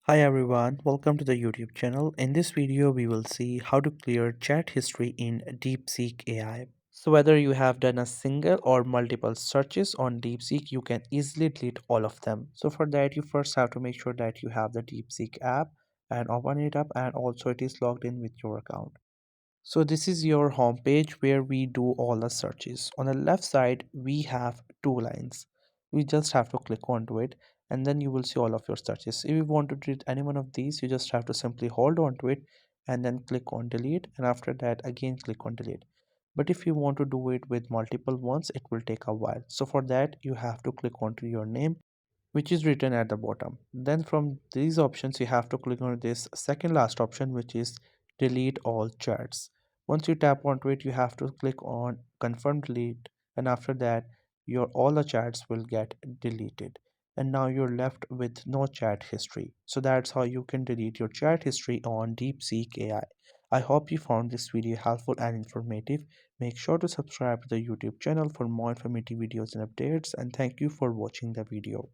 Hi everyone, welcome to the YouTube channel. In this video, we will see how to clear chat history in DeepSeek AI. So whether you have done a single or multiple searches on DeepSeek, you can easily delete all of them. So for that, you first have to make sure that you have the DeepSeek app and open it up, and also it is logged in with your account. So this is your home page where we do all the searches. On the left side, we have two lines. We just have to click onto it and then you will see all of your searches. If you want to delete any one of these, you just have to simply hold on to it and then click on delete, and after that again click on delete. But if you want to do it with multiple ones, it will take a while. So for that, you have to click onto your name, which is written at the bottom. Then from these options, you have to click on this second last option, which is delete all chats. Once you tap onto it, you have to click on confirm delete, and after that, your all the chats will get deleted. And now you're left with no chat history. So that's how you can delete your chat history on DeepSeek AI. I hope you found this video helpful and informative. Make sure to subscribe to the YouTube channel for more informative videos and updates, and thank you for watching the video.